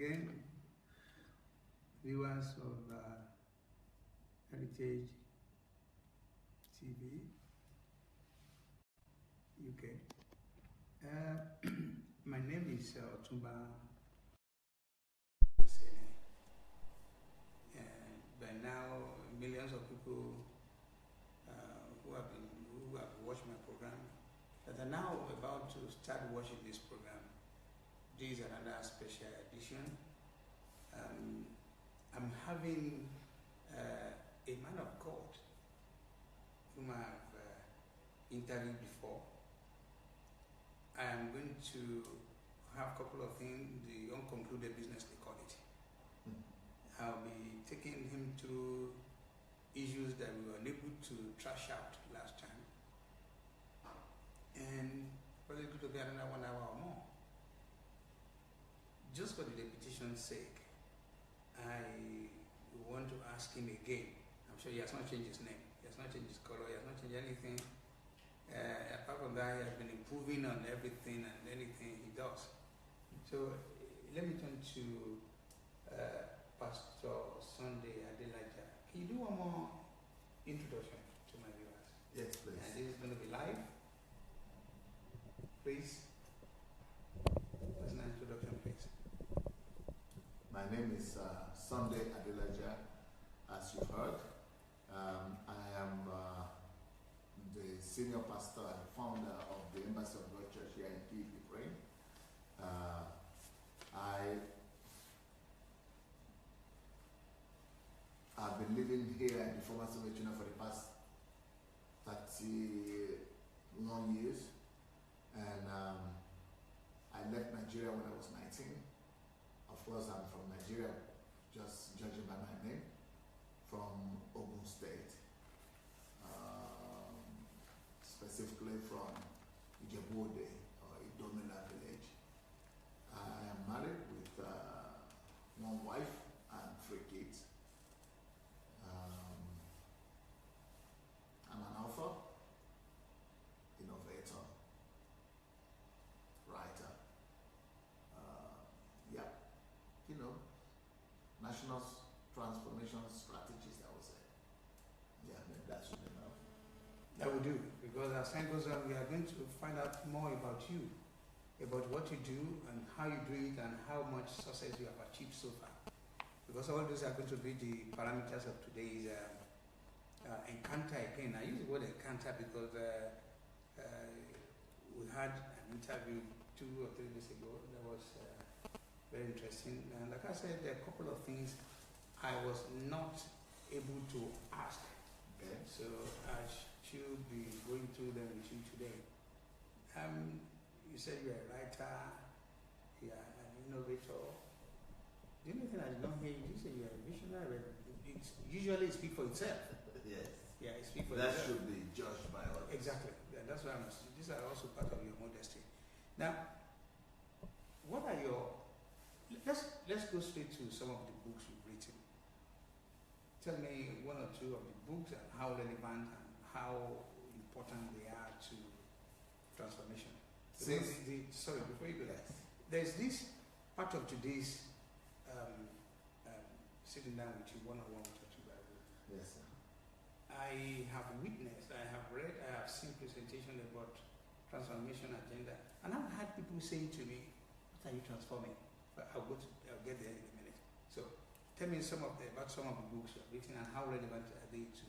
again, viewers of Heritage TV UK. My name is OTUNBA. By now, millions of people who have watched my program that are now about to start watching this program. This is another special edition. I'm having a man of God whom I have interviewed before. I am going to have a couple of things, the unconcluded business they call it. I'll be taking him through issues that we were unable to trash out last time. And probably going to be another 1 hour or more. Just for the repetition's sake, I want to ask him again. I'm sure he has not changed his name, he has not changed his color, he has not changed anything. Apart from that, he has been improving on everything and anything he does. So let me turn to Pastor Sunday Adelaja. Can you do one more introduction to my viewers? Yes, please. And this is going to be live. Please. What's an introduction, please? My name is Sunday Adelaja, as you've heard. I am the senior pastor and founder of the Embassy of God Church here in Kyiv, Ukraine. I've been living here in the former Soviet Union for the past 30 long years, and I left Nigeria when I was 19. Of course, I'm from Nigeria, just judging by my name, from Ogun State, specifically from Ijebu-Ode or Idomina village. I am married with one wife and 3 kids. I'm an author, innovator, writer, national transformation strategist, I would say. Yeah, maybe that should be enough. That will do, because as time goes on, we are going to find out more about you, about what you do and how you do it and how much success you have achieved so far. Because all those are going to be the parameters of today's encounter again. I use the word encounter because we had an interview 2 or 3 days ago that was very interesting. And like I said, there are a couple of things I was not able to ask. Okay. So I should be going through them with you today. You said you're a writer, you're an innovator. The only thing I did not hear you say you're a visionary. Usually it speaks for itself. Yes. Yeah, it speaks for that itself. Should be judged by others. Exactly. Yeah, that's why these are also part of your modesty. Now, what are your... Let's go straight to some of the books you've written. Tell me 1 or 2 of the books and how relevant and how important they are to transformation. Sorry, before you go there, there's this part of today's sitting down with you one-on-one with you. Yes, sir. I have witnessed, I have read, I have seen presentation about transformation agenda, and I've had people saying to me, "What are you transforming?" But I'll get there in a minute. So tell me about some of the books you have written and how relevant are they to?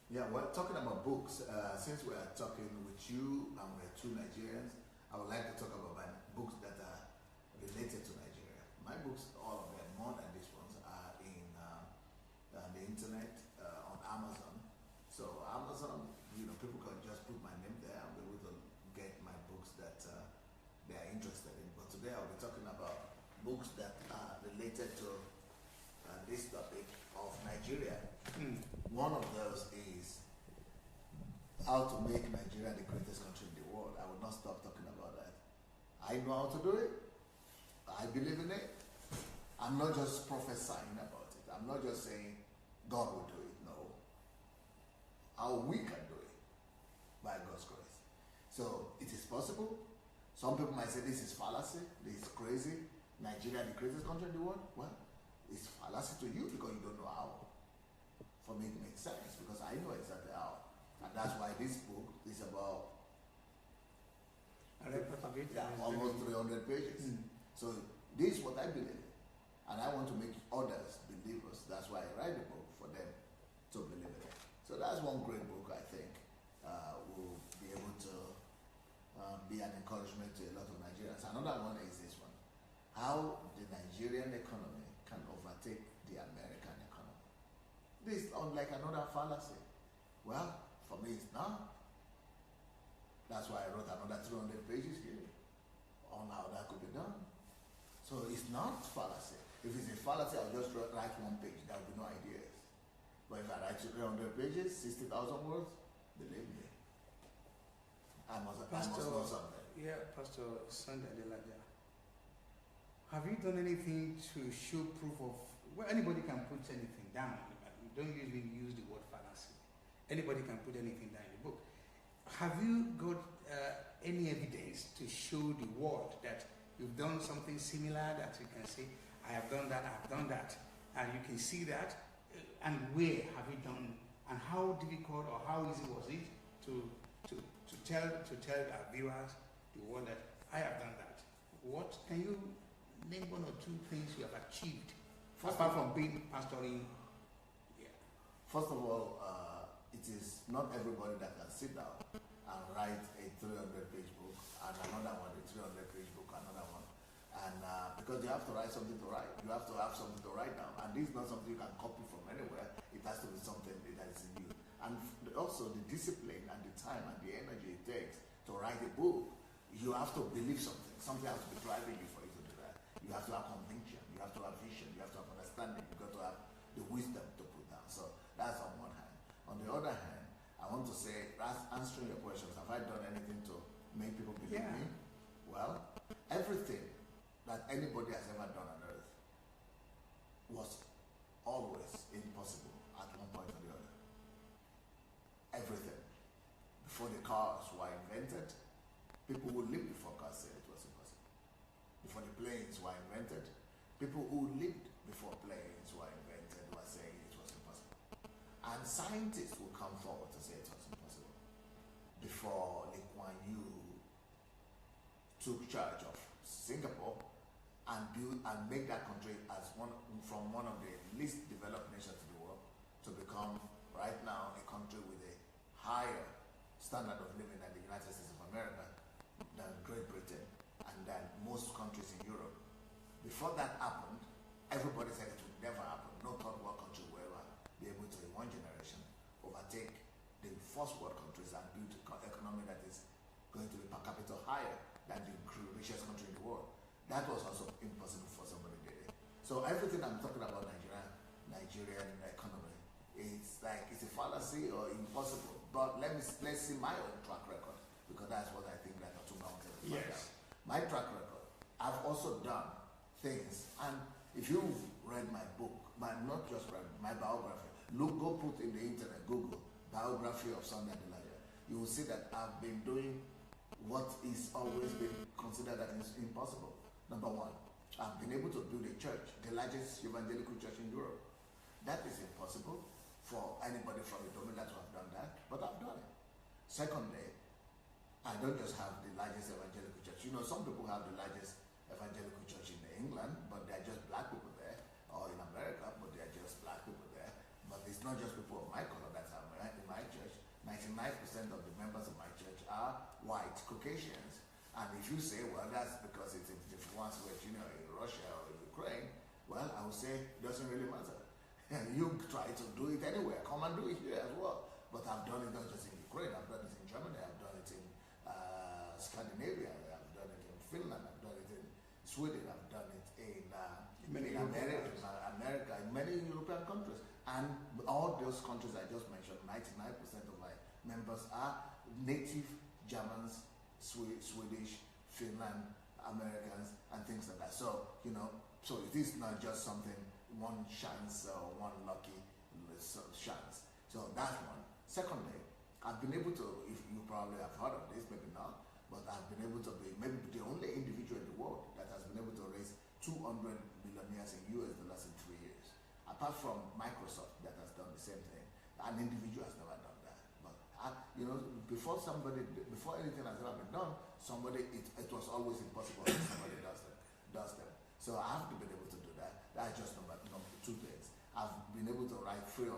Yeah, well, talking about books, since we are talking with you and we're 2 Nigerians, I would like to talk about my books that are related to Nigeria. My books, all of them, more than these ones, are in the internet, on Amazon. So Amazon, people can just put my name there and be able to get my books that they are interested in. But today I'll be talking about books that are related to this topic of Nigeria. One of those is How to Make Nigeria the Greatest Country in the World. I will not stop talking about that. I know how to do it. I believe in it. I'm not just prophesying about it. I'm not just saying God will do it. No. How we can do it by God's grace. So it is possible. Some people might say this is fallacy, this is crazy. Nigeria the greatest country in the world? Well, it's fallacy to you because you don't know how. For me, it makes sense because I know exactly how. And that's why this book is about almost 300 pages. So this is what I believe in. And I want to make others believers. That's why I write the book, for them to believe in it. So that's one great book, I think, will be able to be an encouragement to a lot of Nigerians. Another one is this one. How the Nigerian economy can overtake the American economy. This is unlike another fallacy. Well, for me it's not. That's why I wrote another 300 pages here on how that could be done. So it's not fallacy. If it's a fallacy, I'll just write one page. There will be no ideas. But if I write 300 pages, 60,000 words, believe me, I must know something. Yeah, Pastor Adelaja. Have you done anything to show proof of, well, anybody can put anything down. Don't usually use the word fallacy. Anybody can put anything down in the book. Have you got any evidence to show the world that you've done something similar, that you can say, I have done that, and you can see that, and where have you done, and how difficult or how easy was it to tell our viewers, the world, that I have done that? What can you name one or two things you have achieved apart from being pastoring? Yeah. First of all, it is not everybody that can sit down and write a 300-page book, and another one, a 300-page book, another one. And because you have to write something to write. You have to have something to write down. And this is not something you can copy from anywhere. It has to be something that is in you. And also the discipline and the time and the energy it takes to write a book, you have to believe something. Something has to be driving you for you to do that. You have to have conviction. You have to have vision. You have to have understanding. You've got to have the wisdom to put down. So that's on one hand. On the other hand, I want to say, answering your questions, have I done anything to make people believe me? Well, everything that anybody has ever done on earth was always impossible at one point or the other. Everything. Before the cars were invented, people who lived before cars said it was impossible. Before the planes were invented, people who lived before planes were invented were saying it was impossible. And scientists will come forward to say it was impossible. Before Lee Kuan Yew took charge of Singapore and build and make that country as from one of the least developed nations in the world to become right now a country with a higher standard of living than the United States of America, than Great Britain, and than most countries in Europe. Before that happened, everybody said it would never happen. No third world country will ever be able to, in one generation, overtake the first world countries and build an economy that is going to be per capita higher than the richest country in the world. That was also impossible for somebody to do. So everything I'm talking about Nigerian economy, it's like it's a fallacy or impossible. But let's see my own track record, because that's what I think that OTUNBA wanted to find out. My track record, I've also done things, and if you've read my book, not just read my biography, go put in the internet, Google biography of Adelaja, you will see that I've been doing what is always been considered that is impossible. Number one, I've been able to build a church, the largest evangelical church in Europe. That is impossible for anybody from the domain to have done that, but I've done it. Secondly, I don't just have the largest evangelical church. You know, some people have the largest evangelical church in England, but they're just black people there, or in America, but they're just black people there. But it's not just people of my color that are in my church. 99% of the members of my church are white Caucasians. And if you say, well, that's because it's if ones were, in Russia or Ukraine, well, I would say it doesn't really matter. You try to do it anywhere. Come and do it here as well. But I've done it not just in Ukraine. I've done it in Germany. I've done it in Scandinavia. I've done it in Finland. I've done it in Sweden. I've done it in America, in many European countries. And all those countries I just mentioned, 99% of my members are native Germans, Swedish, Finland, Americans, and things like that. So, so it is not just something, one chance or one lucky chance. So that's one. Secondly, I've been able to, if you probably have heard of this, maybe not, but I've been able to be maybe the only individual in the world that has been able to raise 200 millionaires in US dollars in 3 years. Apart from Microsoft that has done the same thing, an individual has never done that. But before anything has ever been done, it was always impossible that somebody does them. So I have to be able to do that. That's just number two things. I've been able to write 300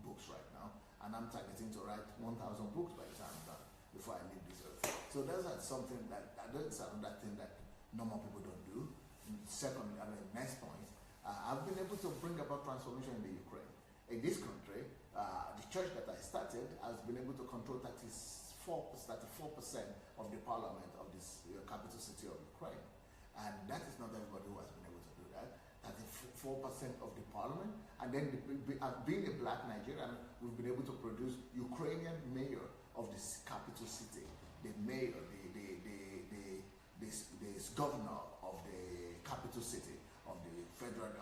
books right now, and I'm targeting to write 1,000 books by the time I'm done before I leave this earth. So that's something that's another thing that normal people don't do. Second, next point, I've been able to bring about transformation in the Ukraine. In this country, the church that I started has been able to control 34% of the parliament of this capital city of Ukraine. And that is not everybody who has been able to do that. 34% of the parliament. And then being a black Nigerian, we've been able to produce Ukrainian mayor of this capital city, the mayor, the governor of the capital city, of the federal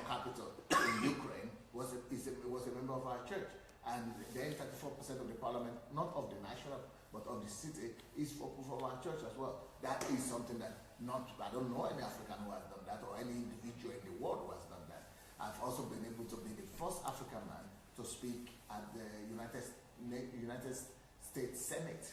capital in Ukraine was a member of our church. And then 34% of the parliament, not of the national, but of the city, is for our church as well. That is something that I don't know any African who has done that, or any individual in the world who has done that. I've also been able to be the first African man to speak at the United States Senate.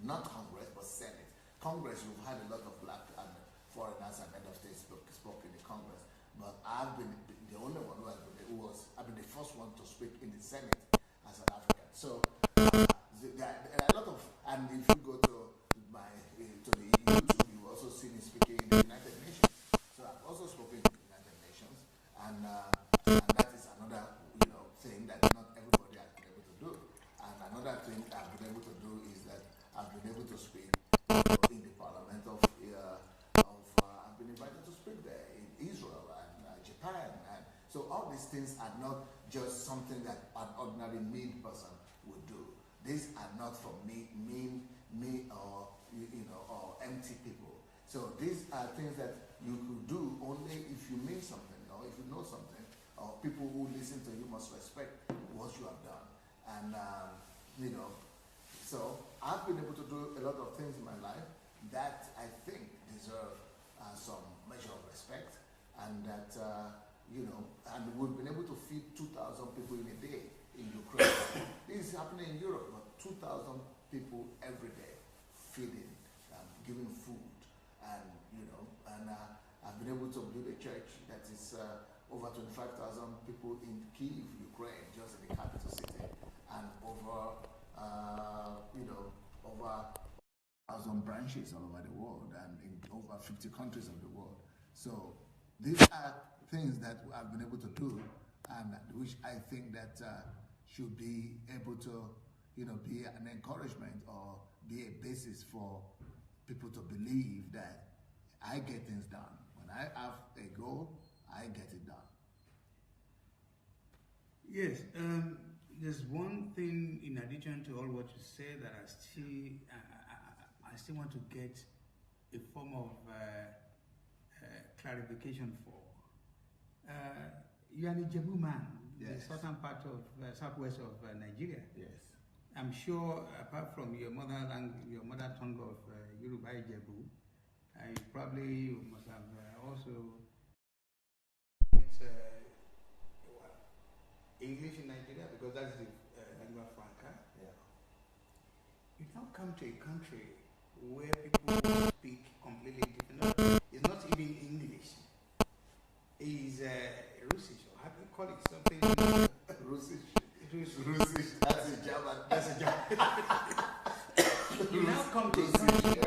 Not Congress, but Senate. Congress, we've had a lot of black and foreigners and head of states spoke in the Congress, but I've been the only one I've been the first one to speak in the Senate as an African. So there are a lot of, and if you go to the YouTube, you will also see me speaking in the United Nations. So I've also spoken in the United Nations, and that is another thing that not everybody has been able to do. And another thing I've been able to do is that I've been able to speak in the parliament I've been invited to speak there in Israel and Japan, and so all these things are not just something that an ordinary mean person would do. These are not for mean or or empty people. So these are things that you could do only if you mean something, or if you know something, or people who listen to you must respect what you have done. And so I've been able to do a lot of things in my life that I think deserve some measure of respect, and that and we've been able to feed 2,000 people in a day in Ukraine. This is happening in Europe, but 2,000 people every day feeding, giving food, and I've been able to build a church that is over 25,000 people in Kyiv, Ukraine, just in the capital city, and over over 1,000 branches all over the world, and in over 50 countries of the world. So these are things that I've been able to do, and which I think that should be able to be an encouragement or be a basis for people to believe that I get things done. When I have a goal, I get it done. Yes, there's one thing in addition to all what you say that I still want to get a form of clarification for. You are an Ijebu man, yes. The southern part of southwest of Nigeria. Yes. I'm sure, apart from your mother tongue of Yoruba Ijebu, you must have also English in Nigeria, because that's the lingua franca. Yeah. You now come to a country where people speak completely different. It's not even English. It's Russisch, or how do you call it? Something Russisch. That's a German. You now come to a country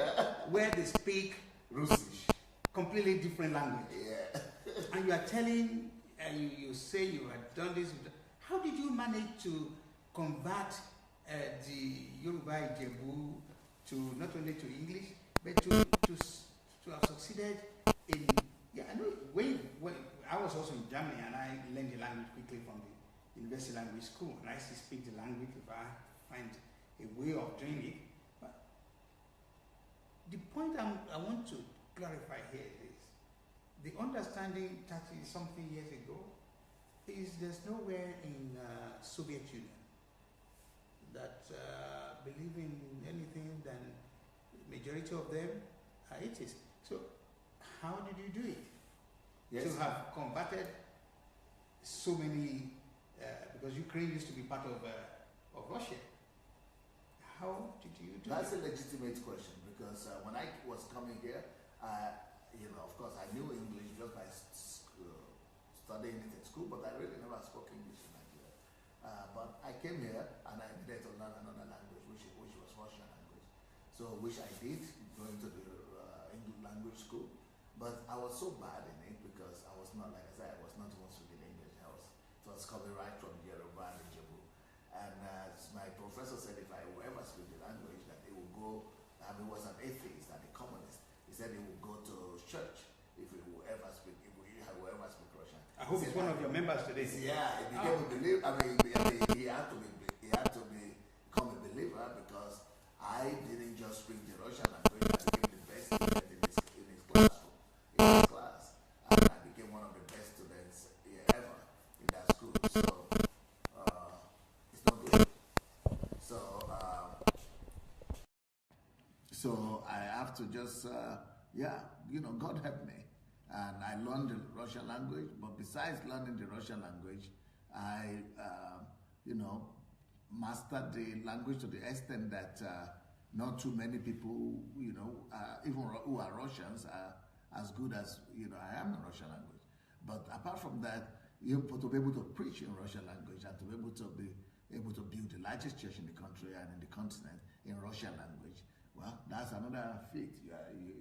where they speak Russisch, completely different language. Yeah. And you are telling, you say you have done this. How did you manage to convert the Yoruba Ijebu to not only to English, but to have succeeded in? Yeah, I know. When I was also in Germany, and I learned the language quickly from the University Language School, and I still speak the language if I find a way of doing it. But the point I want to clarify here is the understanding 30-something years ago is there's nowhere in Soviet Union that believe in anything than majority of them are atheists. So how did you do it? Yes. To have combated so many, because Ukraine used to be part of Russia. How did you do That's it? a legitimate question because when I was coming here, of course, I knew English just by studying it at school, but I really never spoke English in Nigeria. But I came here and I needed to learn another language, which was Russian language. So, which I did, going to the English language school. But I was so bad in it because I was not, like I said, I was not even speaking English. It was coming right from Yoruba and Ijebu. And my professor said if I will ever speak the language, that it will go, he was an atheist and a communist. He said he would go to church if he will ever speak, Russian. I hope it's one of your members today. Yeah, he became a believer. He had to become a believer because I didn't just speak the Russian language. I became the best student in his classroom, in his class, and I became one of the best students ever in that school. So it's not good. So I have to just God help me. And I learned the Russian language, but besides learning the Russian language, I, mastered the language to the extent that not too many people, even who are Russians, are as good as, I am in Russian language. But apart from that, to be able to preach in Russian language and to be able to build the largest church in the country and in the continent in Russian language, well, that's another feat.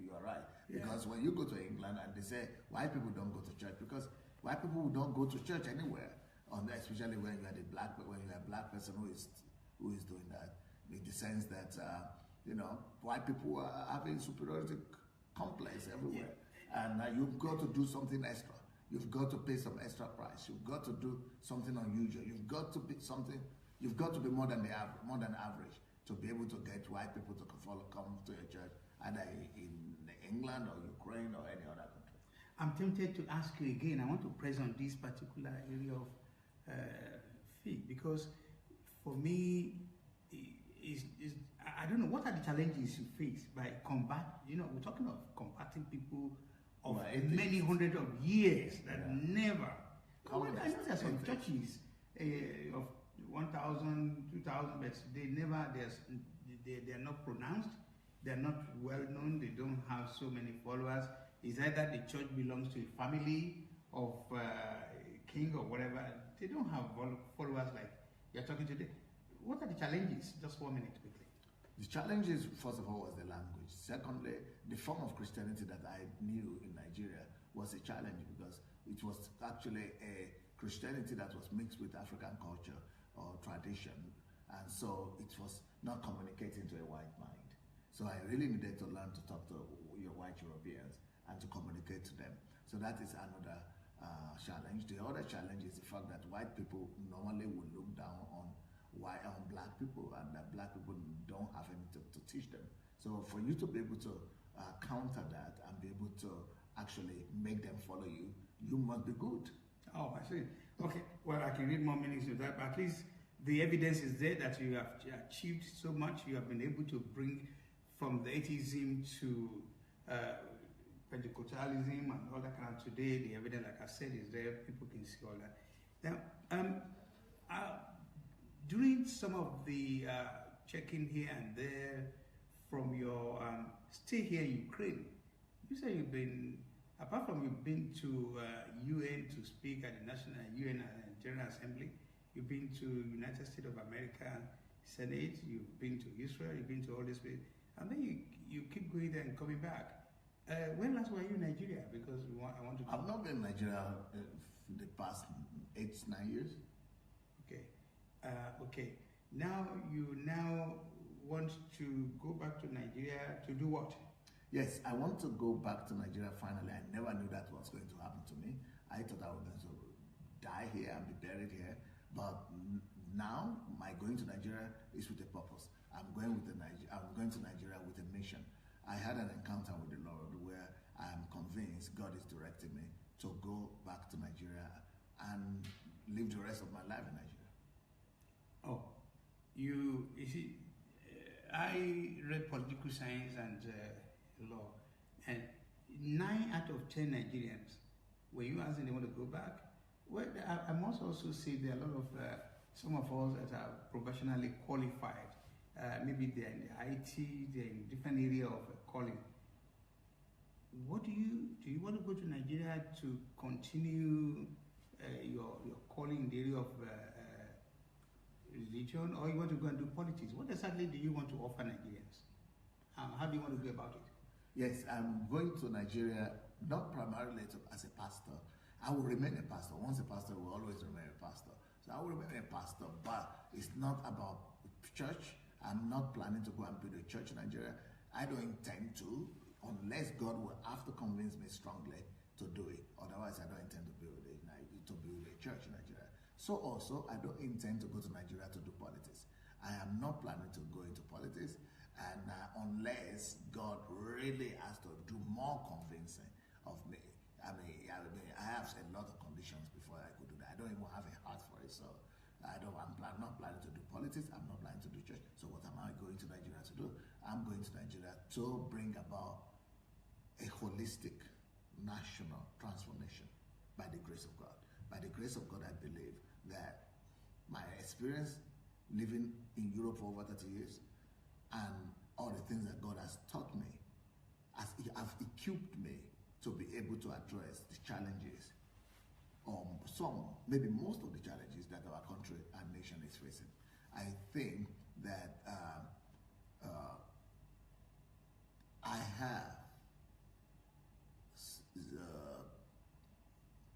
You are right. Yeah. Because when you go to England and they say white people don't go to church, because white people don't go to church anywhere, especially when you are a black person who is doing that, in the sense that white people are having superiority complex everywhere, and you've got to do something extra. You've got to pay some extra price. You've got to do something unusual. You've got to be something. You've got to be more than average to be able to get white people to come to your church, either in England or Ukraine or any other country. I'm tempted to ask you again. I want to press on this particular area of faith because for me, I don't know, what are the challenges you face by we're talking of combating people of many hundreds of years that never. I know there are some churches of 1,000, 2,000, but they're not pronounced, they're not well known, they don't have so many followers. It's either the church belongs to a family of king or whatever. They don't have followers like you're talking today. What are the challenges? Just 1 minute quickly. The challenges, first of all, was the language. Secondly, the form of Christianity that I knew in Nigeria was a challenge because it was actually a Christianity that was mixed with African culture or tradition, and so it was not communicating to a white mind. So I really needed to learn to talk to your white Europeans and to communicate to them. So that is another challenge. The other challenge is the fact that white people normally will look down on black people, and that black people don't have anything to teach them. So for you to be able to counter that and be able to actually make them follow you, you must be good. Oh, I see. Okay, well, I can read more meanings to that, but at least the evidence is there that you have achieved so much. You have been able to bring from the atheism to Pentecostalism and all that kind of today. The evidence, like I said, is there. People can see all that. Now, during some of the checking here and there from your stay here in Ukraine, you say you've been, apart from you've been to UN to speak at the National UN General Assembly, you've been to United States of America Senate, you've been to Israel, you've been to all this place, and then you keep going there and coming back. When last were you in Nigeria? Because I want to. I've not been in Nigeria the past 8-9 years. Okay. Okay. Now you want to go back to Nigeria to do what? Yes, I want to go back to Nigeria finally. I never knew that was going to happen to me. I thought I was going to die here and be buried here. But now my going to Nigeria is with a purpose. I'm going to Nigeria with a mission. I had an encounter with the Lord where I am convinced God is directing me to go back to Nigeria and live the rest of my life in Nigeria. Oh, you see, I read political science and law, and 9 out of 10 Nigerians, when you ask them they want to go back, well, I must also say there are a lot of some of us that are professionally qualified. Maybe they're in the IT, they're in different area of calling. What do you want to go to Nigeria to continue your calling in the area of religion, or you want to go and do politics? What exactly do you want to offer Nigerians? How do you want to go about it? Yes, I'm going to Nigeria not primarily as a pastor. I will remain a pastor. Once a pastor, will always remain a pastor. So I will remain a pastor, but it's not about church. I'm not planning to go and build a church in Nigeria. I don't intend to, unless God will have to convince me strongly to do it. Otherwise, I don't intend to build a church in Nigeria. So also, I don't intend to go to Nigeria to do politics. I am not planning to go into politics, and unless God really has to do more convincing of me. I have a lot of conditions before I could do that. I don't even have a heart for it, so I'm not planning to do politics. I'm not planning to do church. So what am I going to Nigeria to do? I'm going to Nigeria to bring about a holistic national transformation by the grace of God. By the grace of God, I believe that my experience living in Europe for over 30 years and all the things that God has taught me, has equipped me to be able to address the challenges, some, maybe most of the challenges that our country and nation is facing. I think that I have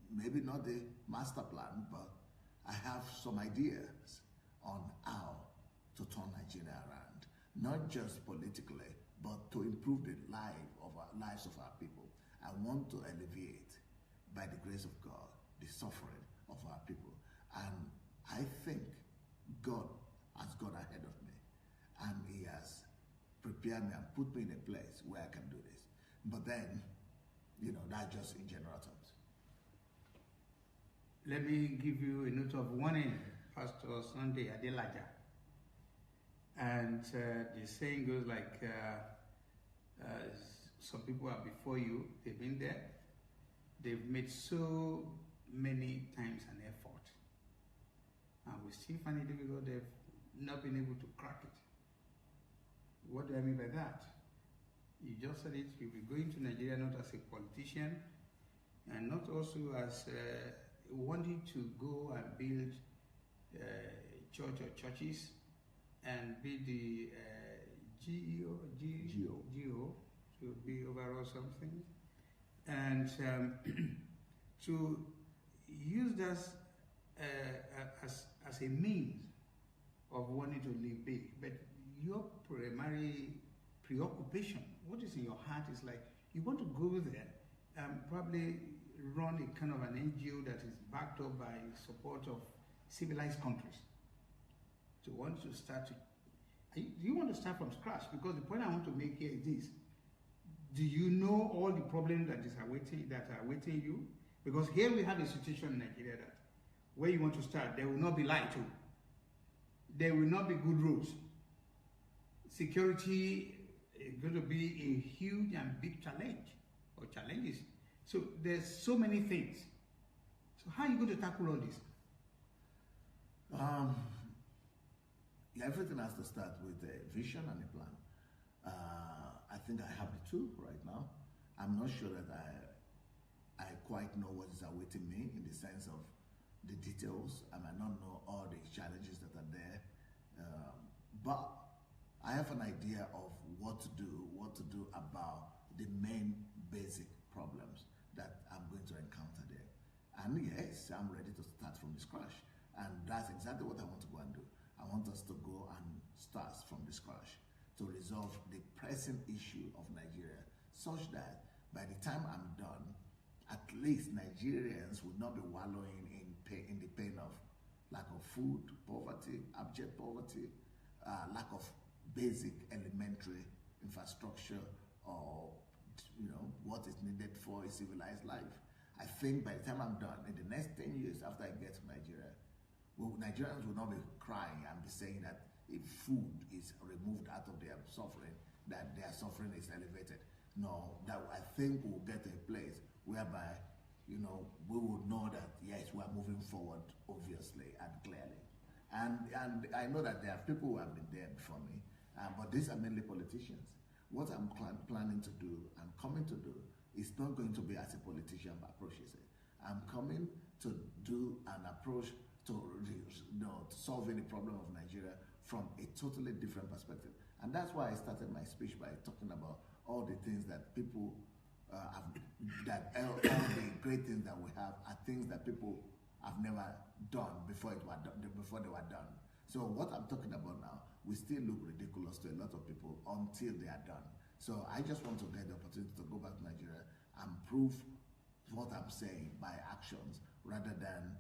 maybe not the master plan, but I have some ideas on how to turn Nigeria around, not just politically, but to improve the lives of our people. I want to alleviate, by the grace of God, the suffering of our people. And I think God has gone ahead of me, and He has prepared me and put me in a place where I can do this. But then, that's just in general terms. Let me give you a note of warning, Pastor Sunday Adelaja. And the saying goes like, some people are before you, they've been there, they've made so many times an effort, and we still find it difficult. They've not been able to crack it. What do I mean by that? You just said it, you'll be going to Nigeria not as a politician, and not also as wanting to go and build church or churches and be the GO, to be overall something, and to use that as a means of wanting to live big. But your primary preoccupation, what is in your heart, is like you want to go there and probably run a kind of an NGO that is backed up by support of civilized countries. To want to start do you want to start from scratch? Because the point I want to make here is this: do you know all the problems that are awaiting you? Because here we have a situation in Nigeria that where you want to start, there will not be light too. There will not be good roads. Security is going to be a huge and big challenge, or challenges. So there's so many things. So how are you going to tackle all this? Everything has to start with a vision and a plan. I think I have the two right now. I'm not sure that I quite know what is awaiting me in the sense of the details. I might not know all the challenges that are there, but I have an idea of what to do about the main basic problems that I'm going to encounter there. And yes, I'm ready to start from the scratch. And that's exactly what I want to go and do. I want us to go and start from the scratch to resolve the pressing issue of Nigeria, such that by the time I'm done, at least Nigerians will not be wallowing in the pain of lack of food, poverty, abject poverty, lack of basic elementary infrastructure, or what is needed for a civilized life. I think by the time I'm done, in the next 10 years after I get to Nigeria, Nigerians will not be crying and be saying that if food is removed out of their suffering, that their suffering is elevated. No, that I think we'll get to a place whereby, we will know that yes, we are moving forward, obviously and clearly. And I know that there are people who have been there before me, but these are mainly politicians. What I'm planning to do, I'm coming to do, is not going to be as a politician approaches it. I'm coming to do an approach to solve any problem of Nigeria from a totally different perspective. And that's why I started my speech by talking about all the things that people all the great things that we have are things that people have never done before they were done. So what I'm talking about now, we still look ridiculous to a lot of people until they are done. So I just want to get the opportunity to go back to Nigeria and prove what I'm saying by actions rather than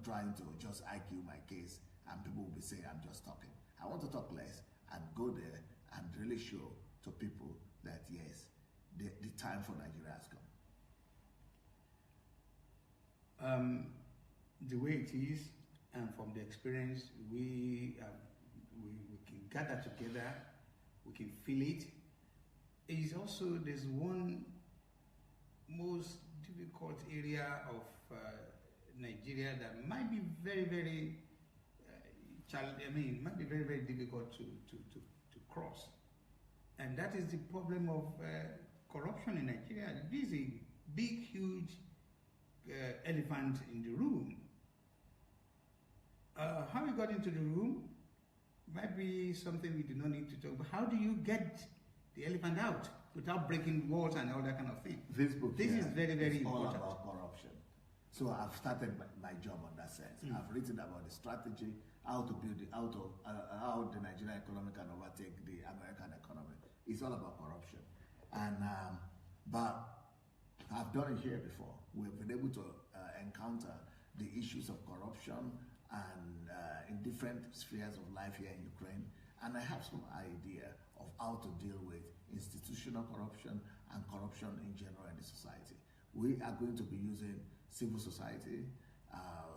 trying to just argue my case and people will be saying I'm just talking. I want to talk less and go there and really show to people that yes, the time for Nigeria has come. The way it is, and from the experience, we can gather together, we can feel it. It is also, there's one most difficult area of Nigeria that might be very, very might be very, very difficult to cross. And that is the problem of corruption in Nigeria. This is a big, huge elephant in the room. How we got into the room might be something we do not need to talk about. How do you get the elephant out without breaking walls and all that kind of thing? This is very, very important. All about corruption. So I've started my job on that sense. I've written about the strategy, how to build how the Nigerian economy can overtake the American economy. It's all about corruption. And but I've done it here before. We've been able to encounter the issues of corruption and in different spheres of life here in Ukraine. And I have some idea of how to deal with institutional corruption and corruption in general in the society. We are going to be using civil society,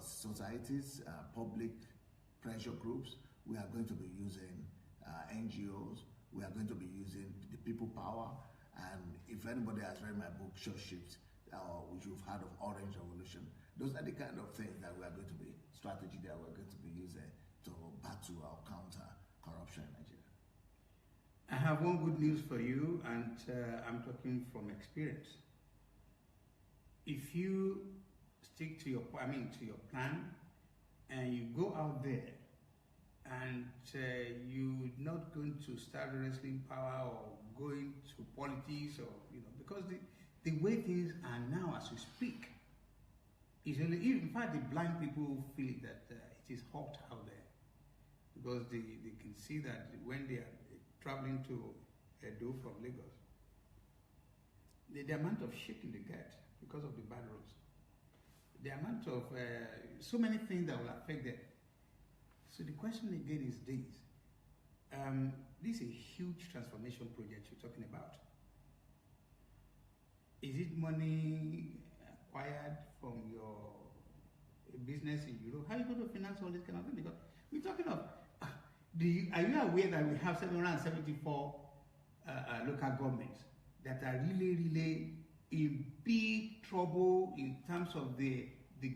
societies, public pressure groups. We are going to be using NGOs. We are going to be using the people power. And if anybody has read my book, Short Shifts, which you've heard of Orange Revolution, those are the kind of things that we are going to be, strategy that we're going to be using to battle or counter corruption in Nigeria. I have one good news for you, and I'm talking from experience. If you stick to your plan, and you go out there, and you're not going to start wrestling power or going to politics, or because the way things are now as we speak, is only, in fact, the blind people feel that it is hot out there, because they can see that when they are traveling to Edo from Lagos, the amount of shaking they get because of the bad roads, the amount of so many things that will affect them. So the question again is this: this is a huge transformation project you're talking about. Is it money acquired from your business in Europe? How are you going to finance all this kind of thing? Because we're talking of, are you aware that we have 774 local governments that are really in big trouble in terms of the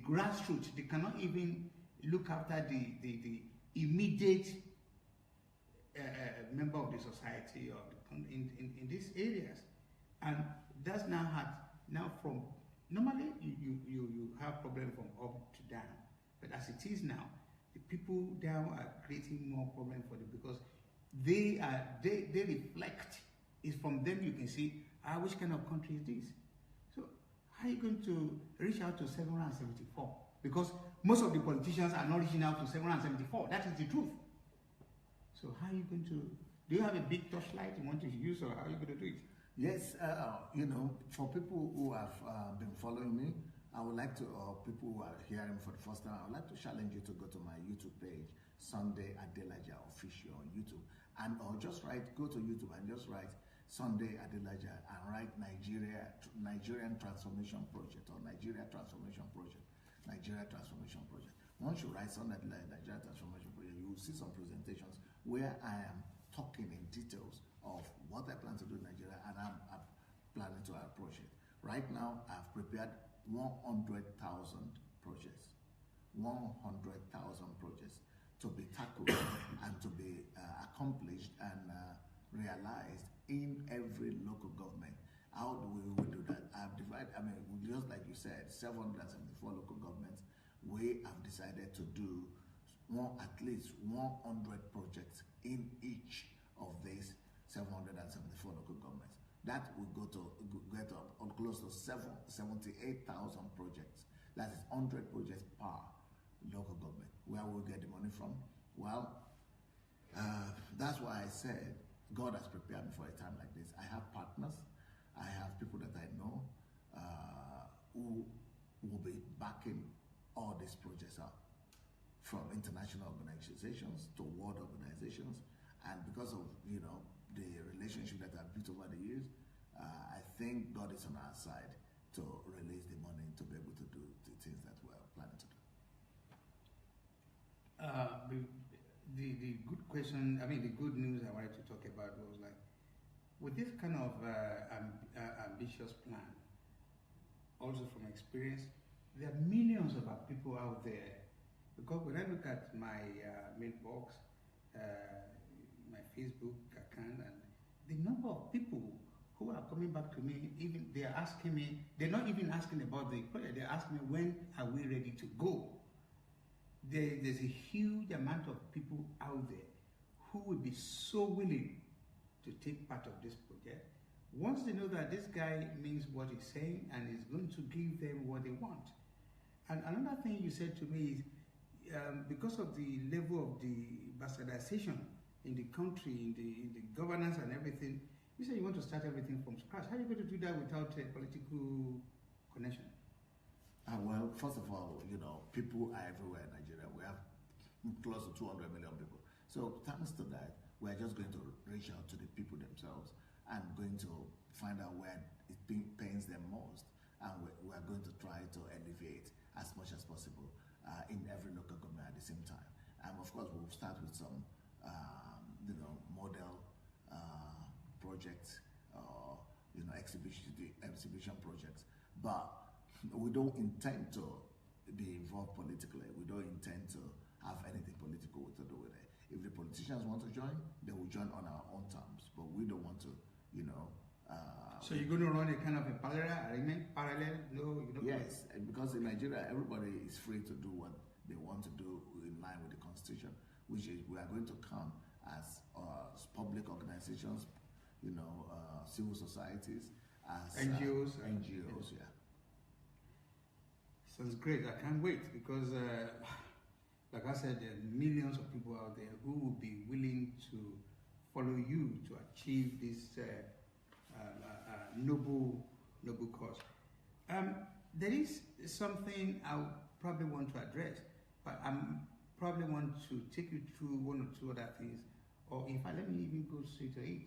grassroots? They cannot even look after the immediate member of the society or in these areas. And that's now from, normally you have problem from up to down, but as it is now, the people down are creating more problem for them, because they reflect. It's from them you can see which kind of country is this. So how are you going to reach out to 774? Because most of the politicians are not reaching out to 774. That is the truth. So how are you going to, do you have a big torchlight you want to use, or how are you going to do it? Yes, for people who have been following me, I would like to, or people who are hearing for the first time, I would like to challenge you to go to my YouTube page, Sunday Adelaja Official on YouTube, and or just go to YouTube and just write Sunday Adelaja and write Nigerian Transformation Project or Nigeria Transformation Project. Nigeria Transformation Project. Once you write Sunday Adelaja Nigeria Transformation Project, you will see some presentations where I am talking in details of what I plan to do in Nigeria, and planning to approach it. Right now, I've prepared 100,000 projects. 100,000 projects to be tackled and to be accomplished and realized in every local government. How do we do that? I've divided, just like you said, 774 local governments. We have decided to do at least 100 projects in each of these 774 local governments. That will get up close to 78,000 projects. That is 100 projects per local government. Where will we get the money from? Well, that's why I said God has prepared me for a time like this. I have partners. I have people that I know who will be backing all these projects up, from international organizations to world organizations. And because of the relationship that I've built over the years, I think God is on our side to release the money to be able to do the things that we're planning to do. The good question, the good news I wanted to talk about was like, with this kind of ambitious plan, also from experience, there are millions of our people out there. Because when I look at my mailbox, my Facebook account, and the number of people who are coming back to me, even they are asking me, they're not even asking about the project, they're asking me, when are we ready to go? There's a huge amount of people out there who will be so willing to take part of this project once they know that this guy means what he's saying and is going to give them what they want. And another thing you said to me is, because of the level of the bastardization in the country, in the governance and everything, you said you want to start everything from scratch. How are you going to do that without a political connection? Well, first of all, people are everywhere in Nigeria. We have close to 200 million people. So thanks to that, we're just going to reach out to the people themselves and going to find out where it pains them most. And we're going to try to alleviate as much as possible in every local government at the same time. And of course, we'll start with some, model projects, exhibition projects. But we don't intend to be involved politically. We don't intend to have anything political to do with it. If the politicians want to join, they will join on our own terms. But we don't want to, So you're going to run a kind of a parallel? No, you don't. Yes, because in Nigeria, everybody is free to do what they want to do in line with the Constitution, which is we are going to come as public organizations, civil societies, as NGOs. NGOs, yeah. Sounds great. I can't wait because, like I said, there are millions of people out there who will be willing to follow you to achieve this noble cause. There is something I probably want to address, but I probably want to take you through one or two other things, or in fact, let me even go straight to it.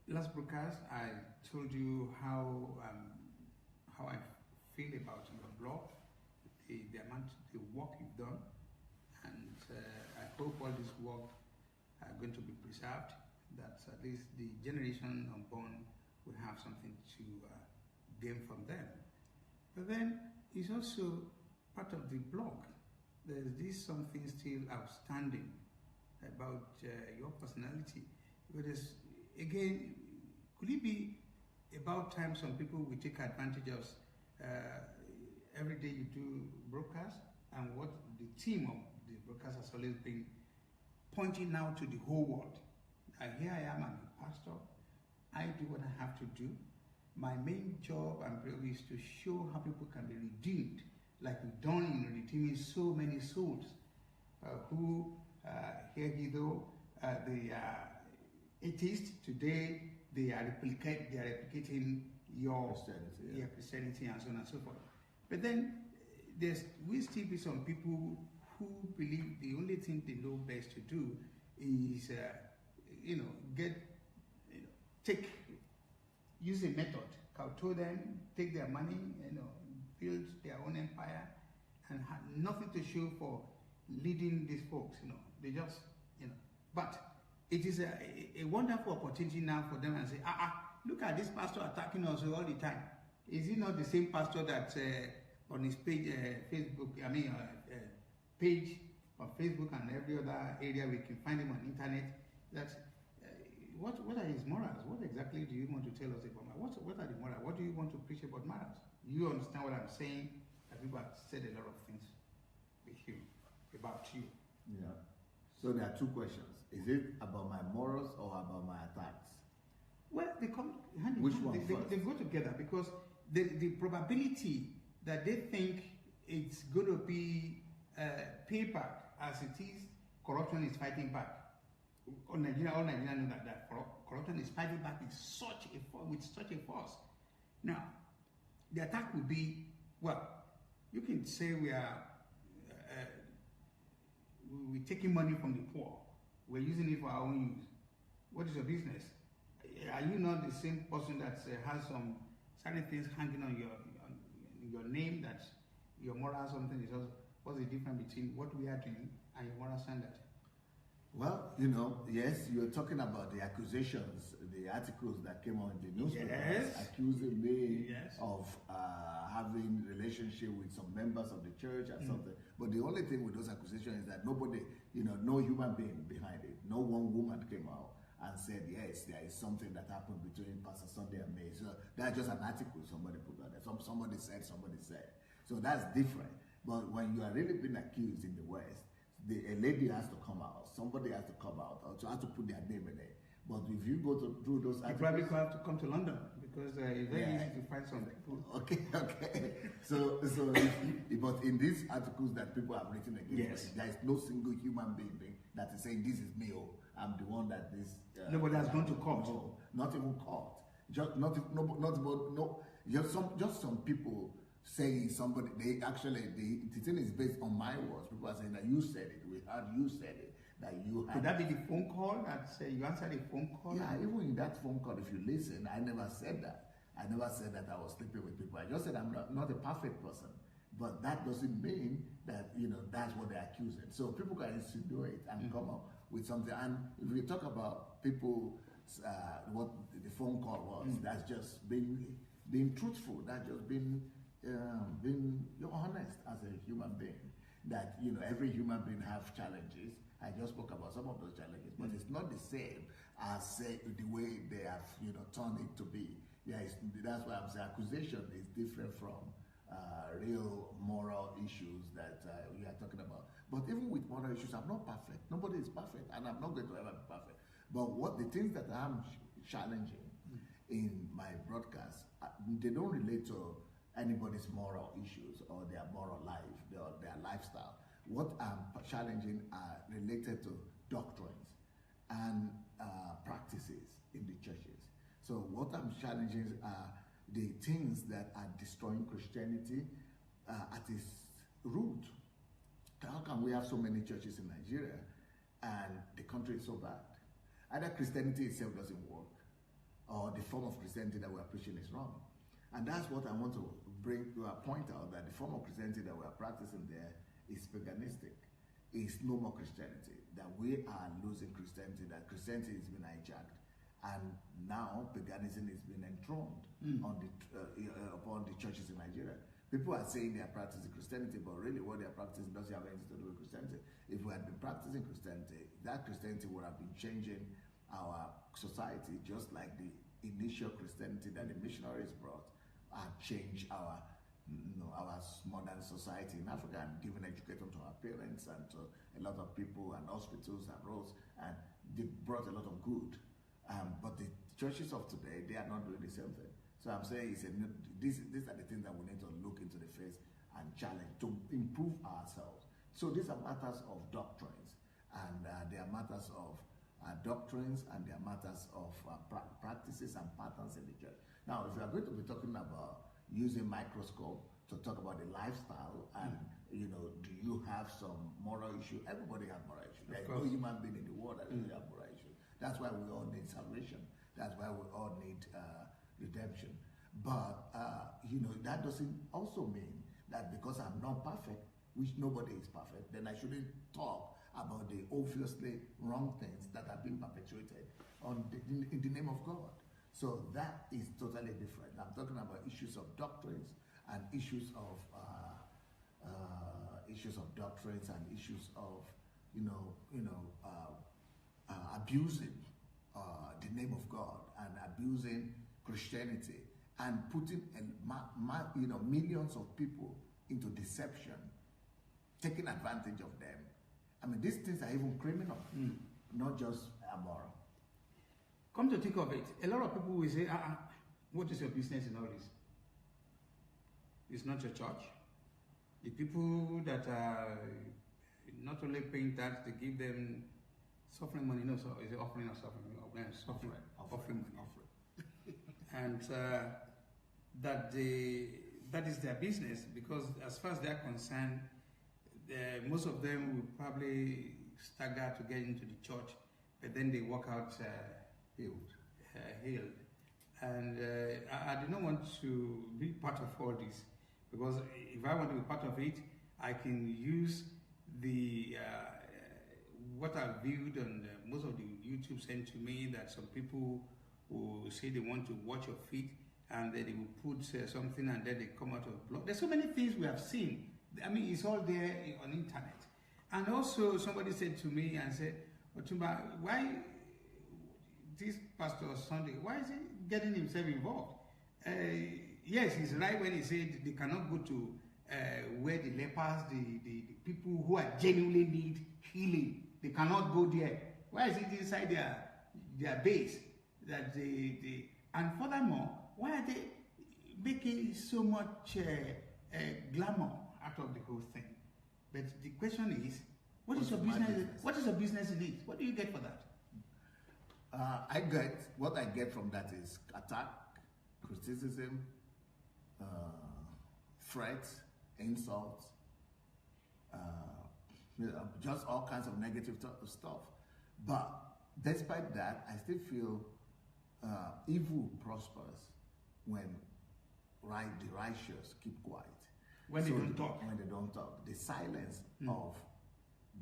Last broadcast, I told you how I feel about your blog, the amount, the work you've done, and I hope all this work are going to be preserved, that at least the generation unborn will have something to gain from them. But then it's also part of the blog. There's this something still outstanding about your personality. Because again, could it be about time some people will take advantage of every day you do broadcast, and what the team of the broadcast has always been pointing out to the whole world. Here I am, I'm a pastor. I do what I have to do. My main job and privilege is to show how people can be redeemed, like we've done in redeeming so many souls who, here you go, they are atheists. Today they are replicating your Christianity and so on and so forth. But then will still be some people who believe the only thing they know best to do is, use a method, kowtow them, take their money, build their own empire, and have nothing to show for leading these folks. They just, But it is a wonderful opportunity now for them and say, look at this pastor attacking us all the time. Is he not the same pastor that on his page, page on Facebook and every other area we can find him on internet? That what are his morals? What exactly do you want to tell us about morals? What are the morals? What do you want to preach about morals? You understand what I'm saying? That people have said a lot of things with you, about you. Yeah. So there are two questions. Is it about my morals or about my attacks? Well, they come hand in Which hand. one They go together because the probability that they think it's going to be payback as it is, corruption is fighting back. All Nigeria know that corruption is fighting back with such a force. Now, the attack will be, well, you can say we're taking money from the poor. We're using it for our own use. What is your business? Are you not the same person that has some certain things hanging on your name, that your moral something is also? What's the difference between what we are doing and your moral standard? Well, yes, you're talking about the accusations, the articles that came on the newspaper, yes, accusing me yes, of having relationship with some members of the church or something. But the only thing with those accusations is that nobody, no human being behind it. No one woman came out and said, yes, there is something that happened between Pastor Sunday and me. So that's just an article somebody put out there. Somebody said. So that's different. But when you are really being accused in the West, a lady has to come out, somebody has to come out, or has to put their name in it. But if you go through those articles, you probably have to come to London because it's very easy to find some people. Okay. So but in these articles that people have written against, there is no single human being that is saying this is me. I'm the one that this. Nobody has gone to court. No, not even court. Just some people saying somebody. The thing is based on my words. People are saying that you said it. We heard you said it. That you had. Could that be the phone call that you answered a phone call? Yeah, even in that phone call, if you listen, I never said that. I never said that I was sleeping with people. I just said I'm not a perfect person. But that doesn't mean that, that's what they're accusing. So people can insinuate and come up with something. And if we talk about people, what the phone call was, that's just being truthful. That's just being honest as a human being. That, every human being have challenges. I just spoke about some of those challenges, but it's not the same as the way they have, turned it to be. Yeah, that's why I'm saying accusation is different from real moral issues that we are talking about. But even with moral issues, I'm not perfect. Nobody is perfect, and I'm not going to ever be perfect. But what the things that I'm challenging in my broadcast, they don't relate to anybody's moral issues or their moral life, or their lifestyle. What I'm challenging are related to doctrines and practices in the churches. So what I'm challenging are the things that are destroying Christianity at its root. How can we have so many churches in Nigeria and the country is so bad? Either Christianity itself doesn't work, or the form of Christianity that we are preaching is wrong. And that's what I want to point out, that the form of Christianity that we are practicing there is paganistic. It's no more Christianity. That we are losing Christianity, that Christianity has been hijacked. And now paganism is being enthroned on upon the churches in Nigeria. People are saying they are practicing Christianity, but really what they are practicing doesn't have anything to do with Christianity. If we had been practicing Christianity, that Christianity would have been changing our society, just like the initial Christianity that the missionaries brought and changed our modern society in Africa, and giving education to our parents and to a lot of people, and hospitals and roads, and they brought a lot of good. But the churches of today, they are not doing the same thing. So I'm saying these are the things that we need to look into the face and challenge to improve ourselves. So these are matters of doctrines, and they are matters of doctrines, and they are matters of practices and patterns in the church. Now, if we are going to be talking about using microscope to talk about the lifestyle, and do you have some moral issue? Everybody has moral issues. There's no human being in the world that doesn't have moral issues. That's why we all need salvation. That's why we all need redemption. But that doesn't also mean that because I'm not perfect, which nobody is perfect, then I shouldn't talk about the obviously wrong things that are being perpetuated in the name of God. So that is totally different. I'm talking about issues of doctrines and issues of doctrines and issues of abusing the name of God and abusing Christianity and putting millions of people into deception, taking advantage of them. I mean, these things are even criminal, not just immoral. Come to think of it, a lot of people will say, what is your business in all this? It's not your church. The people that are not only paying tax, they give them suffering money. No, so is it offering or suffering? Suffering. Offering money. And that is their business, because as far as they're concerned, most of them will probably stagger to get into the church, but then they walk out healed. And I do not want to be part of all this, because if I want to be part of it, I can use the what I've viewed on most of the YouTube sent to me, that some people will say they want to watch your feet, and then they will put something and then they come out of blood. There's so many things we have seen. I mean, it's all there on internet. And also somebody said to me and said, OTUNBA, why this Pastor Sunday, why is he getting himself involved? Yes, he's right when he said they cannot go to where the lepers, the people who are genuinely need healing, they cannot go there. Why is it inside their base that and furthermore, why are they making so much glamour out of the whole thing? But the question is, what is your business? What is your business in it? What do you get for that? What I get from that is attack, criticism, threats, insults, just all kinds of negative stuff. But despite that, I still feel evil prospers when the righteous keep quiet. When they don't talk. When they don't talk. The silence of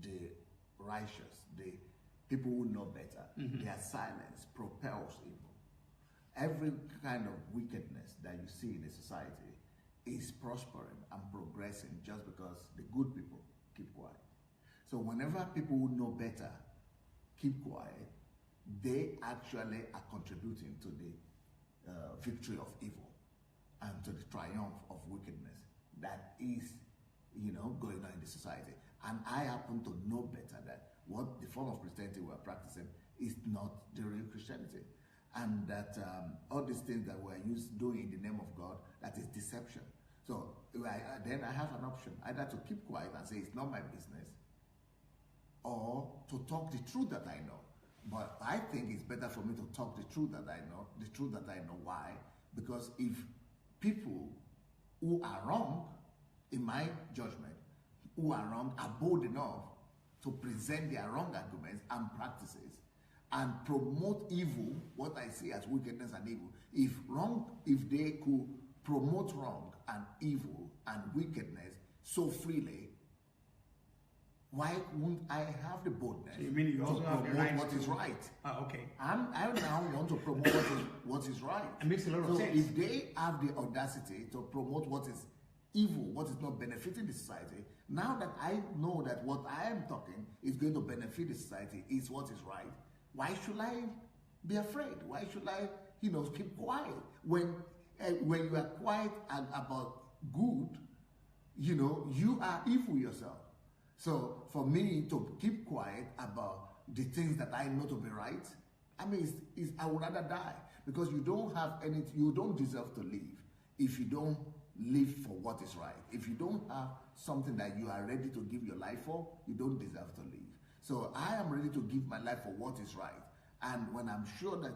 the righteous, the people who know better, their silence propels evil. Every kind of wickedness that you see in a society is prospering and progressing just because the good people keep quiet. So whenever people who know better keep quiet, they actually are contributing to the victory of evil and to the triumph of wickedness that is, going on in the society. And I happen to know better that what the form of Christianity we're practicing is not the real Christianity. And that all these things that we're doing in the name of God, that is deception. So then I have an option, either to keep quiet and say it's not my business, or to talk the truth that I know. But I think it's better for me to talk the truth that I know, why? Because if people who are wrong, in my judgment, who are wrong are bold enough to present their wrong arguments and practices and promote evil, what I see as wickedness and evil, if they could promote wrong and evil and wickedness so freely, why wouldn't I have the boldness you mean you also to have promote the right what is right? Okay. I now want to promote what is right. It makes a lot of so sense. if they have the audacity to promote what is evil, what is not benefiting the society, now that I know that what I am talking is going to benefit the society, is what is right, why should I be afraid? Why should I, keep quiet? When you are quiet about good, you are evil yourself. So for me to keep quiet about the things that I know to be right, I mean, I would rather die, because you don't have anything, you don't deserve to live if you don't live for what is right. If you don't have something that you are ready to give your life for, you don't deserve to live. So I am ready to give my life for what is right. And when I'm sure that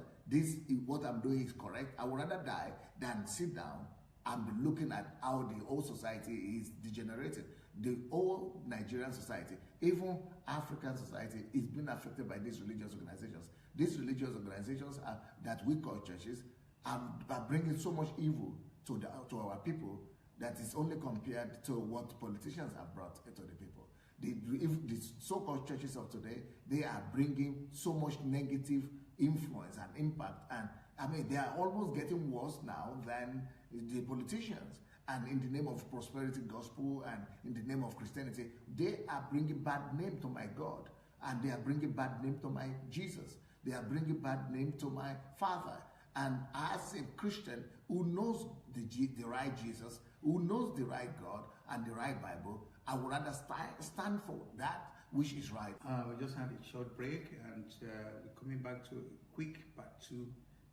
what I'm doing is correct, I would rather die than sit down and be looking at how the whole society is degenerating. The whole Nigerian society, even African society, is being affected by these religious organizations. These religious organizations that we call churches are bringing so much evil to our people that is only compared to what politicians have brought to the people. If the so-called churches of today, they are bringing so much negative influence and impact, and I mean, they are almost getting worse now than the politicians. And in the name of prosperity gospel and in the name of Christianity, they are bringing bad name to my God, and they are bringing bad name to my Jesus. They are bringing bad name to my Father. And as a Christian who knows the right Jesus, who knows the right God and the right Bible, I would rather stand for that which is right. We just had a short break, and we're coming back to a quick part 2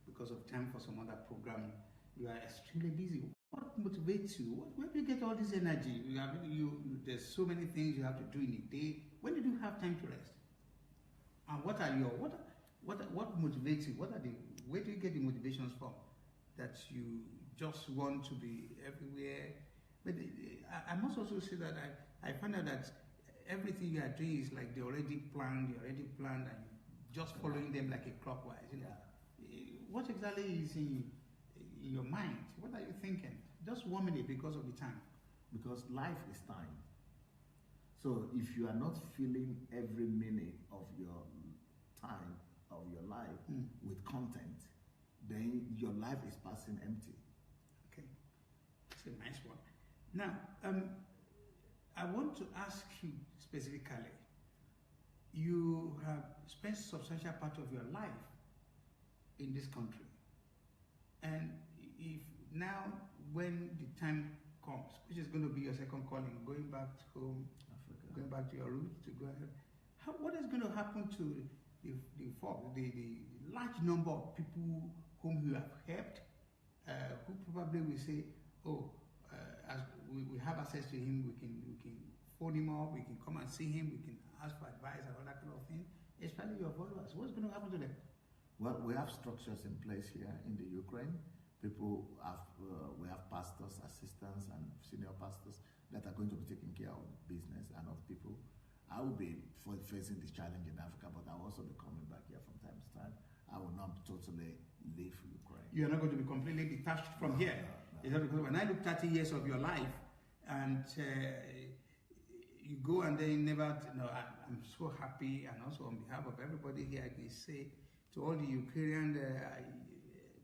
because of time for some other program. You are extremely busy. What motivates you? Where do you get all this energy? There's so many things you have to do in a day. When do you have time to rest? And what motivates you? Where do you get the motivations from? That you just want to be everywhere. But I must also say that I find out that everything you are doing is like you're already planned, and you're just following them like a clockwise. You know? What exactly is in your mind? What are you thinking? Just 1 minute because of the time. Because life is time. So if you are not filling every minute of your time, of your life, with content, then your life is passing empty. Okay, it's a nice one. Now, I want to ask you specifically, you have spent a substantial part of your life in this country. And if now, when the time comes, which is going to be your second calling, going back home, Africa, going back to your roots, to go ahead, what is going to happen to the large number of people whom you have helped, who probably will say, oh, as we have access to him, we can phone him up, we can come and see him, we can ask for advice and all that kind of thing, especially your followers. What's going to happen to them? Well, we have structures in place here in the Ukraine. People have, we have pastors, assistants, and senior pastors that are going to be taking care of business and of people. I will be facing this challenge in Africa, but I will also be coming back here from time to time. I will not totally leave Ukraine. You are not going to be completely detached from here. No. Is that because when I look 30 years of your life, and you go and then never, I'm so happy, and also on behalf of everybody here, I can say to all the Ukrainian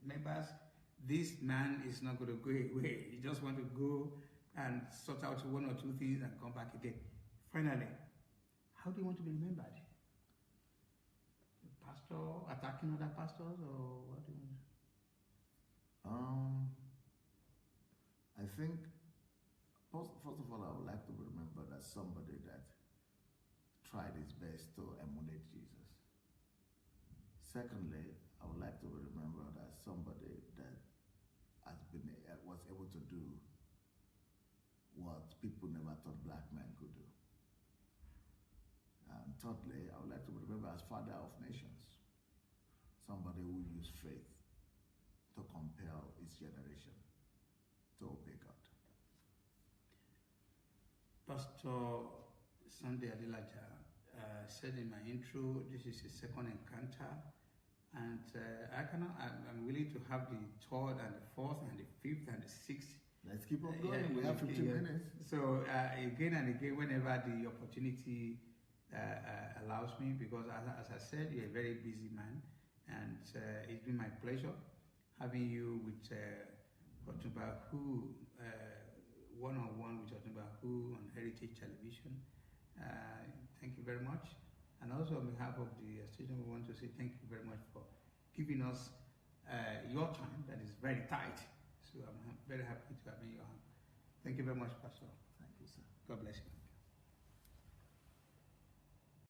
members, this man is not going to go away. He just want to go and sort out 1 or 2 things and come back again. Finally, how do you want to be remembered? A pastor attacking other pastors, or what do you want? I think, first of all, I would like to be remembered as somebody that tried his best to emulate Jesus. Secondly, I would like to be remembered as somebody that was able to do what people never thought black men could do. And thirdly, I would like to be remembered as father of nations, somebody who used faith to compel his generation to obey God. Pastor Sunday Adelaja said in my intro, this is his second encounter, and I'm willing to have the 3rd and the 4th and the 5th and the 6th. Let's keep on going. We have 15 minutes. So again and again, whenever the opportunity allows me, because as I said, you're a very busy man, and it's been my pleasure having you with OTUNBA Who, one-on-one with OTUNBA Who on Heritage Television. Thank you very much. And also on behalf of the station, we want to say thank you very much for giving us your time that is very tight. So I'm very happy to have in your hand. Thank you very much, Pastor. Thank you, sir. God bless you.